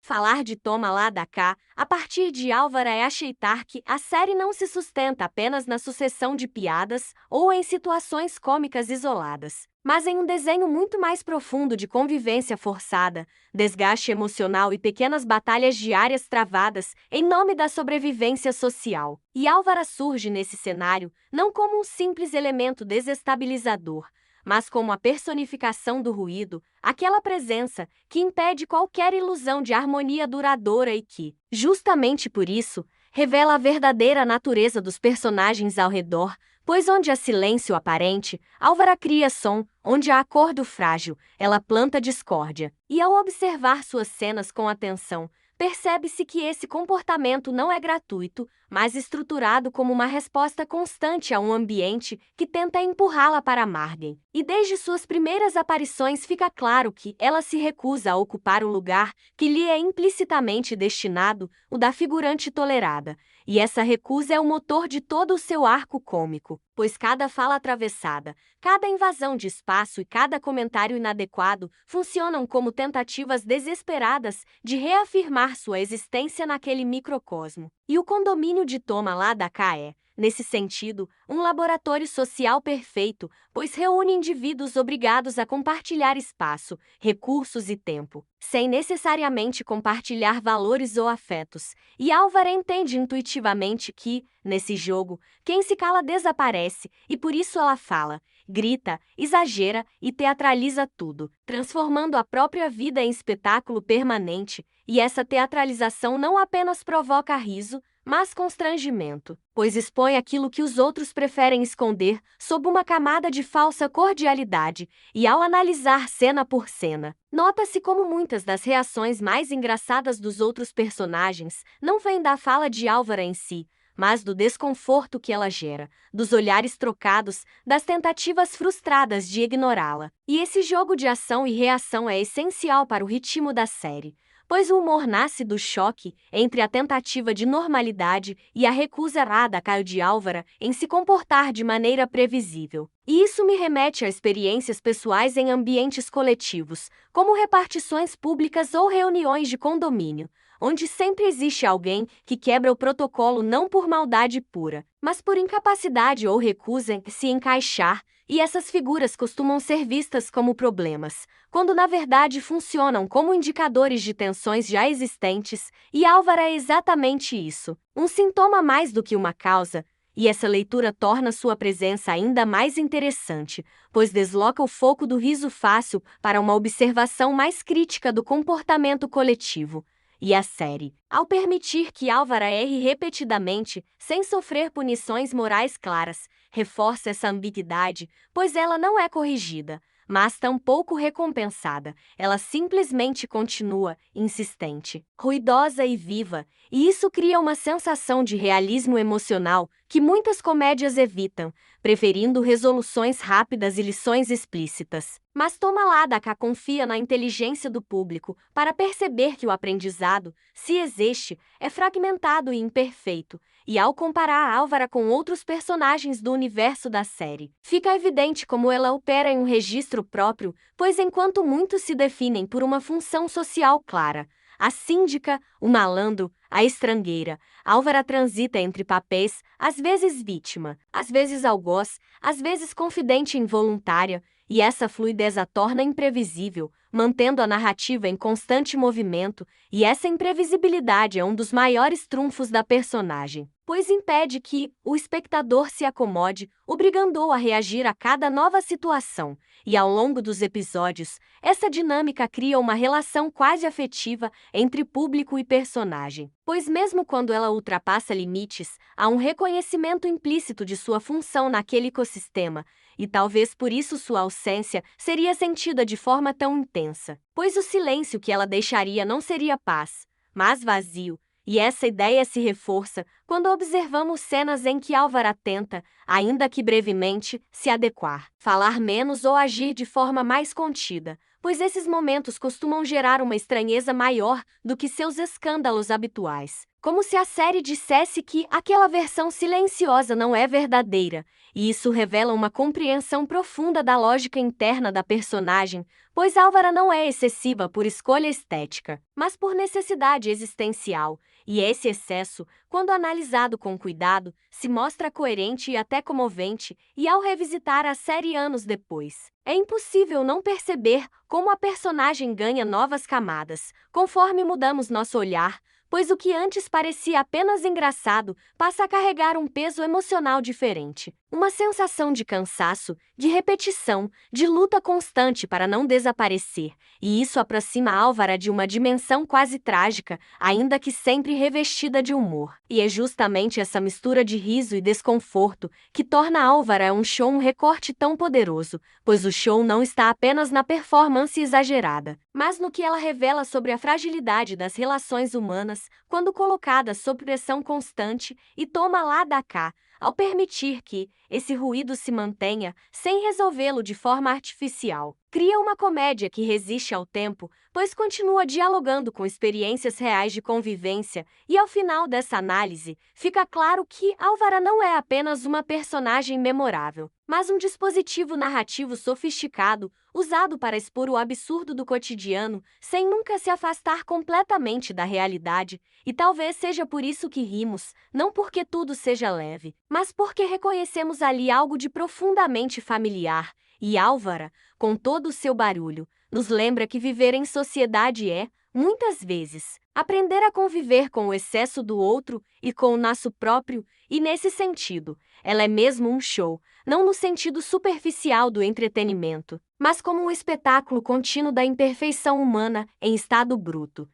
Falar de toma lá da cá, a partir de Álvara é aceitar que a série não se sustenta apenas na sucessão de piadas ou em situações cômicas isoladas, mas em um desenho muito mais profundo de convivência forçada, desgaste emocional e pequenas batalhas diárias travadas em nome da sobrevivência social. E Álvara surge nesse cenário não como um simples elemento desestabilizador, mas como a personificação do ruído, aquela presença que impede qualquer ilusão de harmonia duradoura e que, justamente por isso, revela a verdadeira natureza dos personagens ao redor, pois onde há silêncio aparente, Álvara cria som, onde há acordo frágil, ela planta discórdia. E ao observar suas cenas com atenção, percebe-se que esse comportamento não é gratuito, mas estruturado como uma resposta constante a um ambiente que tenta empurrá-la para a margem. E desde suas primeiras aparições fica claro que ela se recusa a ocupar o lugar que lhe é implicitamente destinado, o da figurante tolerada. E essa recusa é o motor de todo o seu arco cômico, pois cada fala atravessada, cada invasão de espaço e cada comentário inadequado funcionam como tentativas desesperadas de reafirmar sua existência naquele microcosmo. E o condomínio de toma lá da cá é, nesse sentido, um laboratório social perfeito, pois reúne indivíduos obrigados a compartilhar espaço, recursos e tempo, sem necessariamente compartilhar valores ou afetos. E Álvara entende intuitivamente que, nesse jogo, quem se cala desaparece, e por isso ela fala, grita, exagera e teatraliza tudo, transformando a própria vida em espetáculo permanente, e essa teatralização não apenas provoca riso, mas constrangimento, pois expõe aquilo que os outros preferem esconder sob uma camada de falsa cordialidade, e ao analisar cena por cena, nota-se como muitas das reações mais engraçadas dos outros personagens não vêm da fala de Álvara em si, mas do desconforto que ela gera, dos olhares trocados, das tentativas frustradas de ignorá-la. E esse jogo de ação e reação é essencial para o ritmo da série, pois o humor nasce do choque entre a tentativa de normalidade e a recusa rada de Álvara em se comportar de maneira previsível. E isso me remete a experiências pessoais em ambientes coletivos, como repartições públicas ou reuniões de condomínio, onde sempre existe alguém que quebra o protocolo não por maldade pura, mas por incapacidade ou recusa em se encaixar, e essas figuras costumam ser vistas como problemas, quando na verdade funcionam como indicadores de tensões já existentes, e Álvara é exatamente isso, um sintoma mais do que uma causa, e essa leitura torna sua presença ainda mais interessante, pois desloca o foco do riso fácil para uma observação mais crítica do comportamento coletivo. E a série, ao permitir que Álvara erre repetidamente, sem sofrer punições morais claras, reforça essa ambiguidade, pois ela não é corrigida, mas tampouco recompensada. Ela simplesmente continua, insistente, ruidosa e viva, e isso cria uma sensação de realismo emocional que muitas comédias evitam, preferindo resoluções rápidas e lições explícitas. Mas toma lá da cá confia na inteligência do público para perceber que o aprendizado, se existe, é fragmentado e imperfeito, e ao comparar Álvara com outros personagens do universo da série, fica evidente como ela opera em um registro próprio, pois enquanto muitos se definem por uma função social clara, a síndica, o malandro, a estrangueira, Álvara transita entre papéis, às vezes vítima, às vezes algoz, às vezes confidente involuntária, e essa fluidez a torna imprevisível, mantendo a narrativa em constante movimento, e essa imprevisibilidade é um dos maiores trunfos da personagem, pois impede que o espectador se acomode, obrigando-o a reagir a cada nova situação, e ao longo dos episódios, essa dinâmica cria uma relação quase afetiva entre público e personagem, pois mesmo quando ela ultrapassa limites, há um reconhecimento implícito de sua função naquele ecossistema, e talvez por isso sua ausência seria sentida de forma tão intensa, pois o silêncio que ela deixaria não seria paz, mas vazio, e essa ideia se reforça quando observamos cenas em que Álvara tenta, ainda que brevemente, se adequar, falar menos ou agir de forma mais contida, pois esses momentos costumam gerar uma estranheza maior do que seus escândalos habituais. como se a série dissesse que aquela versão silenciosa não é verdadeira, e isso revela uma compreensão profunda da lógica interna da personagem, pois Álvara não é excessiva por escolha estética, mas por necessidade existencial, e esse excesso, quando analisado com cuidado, se mostra coerente e até comovente, e ao revisitar a série anos depois, é impossível não perceber como a personagem ganha novas camadas, conforme mudamos nosso olhar, pois o que antes parecia apenas engraçado passa a carregar um peso emocional diferente. Uma sensação de cansaço, de repetição, de luta constante para não desaparecer, e isso aproxima Álvara de uma dimensão quase trágica, ainda que sempre revestida de humor. E é justamente essa mistura de riso e desconforto que torna Álvara um show um recorte tão poderoso, pois o show não está apenas na performance exagerada, mas no que ela revela sobre a fragilidade das relações humanas quando colocadas sob pressão constante e toma lá da cá, ao permitir que esse ruído se mantenha sem resolvê-lo de forma artificial. Cria uma comédia que resiste ao tempo, pois continua dialogando com experiências reais de convivência, e ao final dessa análise, fica claro que Álvara não é apenas uma personagem memorável, mas um dispositivo narrativo sofisticado, usado para expor o absurdo do cotidiano, sem nunca se afastar completamente da realidade, e talvez seja por isso que rimos, não porque tudo seja leve, mas porque reconhecemos ali algo de profundamente familiar, e Álvara, com todo o seu barulho, nos lembra que viver em sociedade é, muitas vezes, aprender a conviver com o excesso do outro e com o nosso próprio, e nesse sentido, ela é mesmo um show, não no sentido superficial do entretenimento, mas como um espetáculo contínuo da imperfeição humana em estado bruto.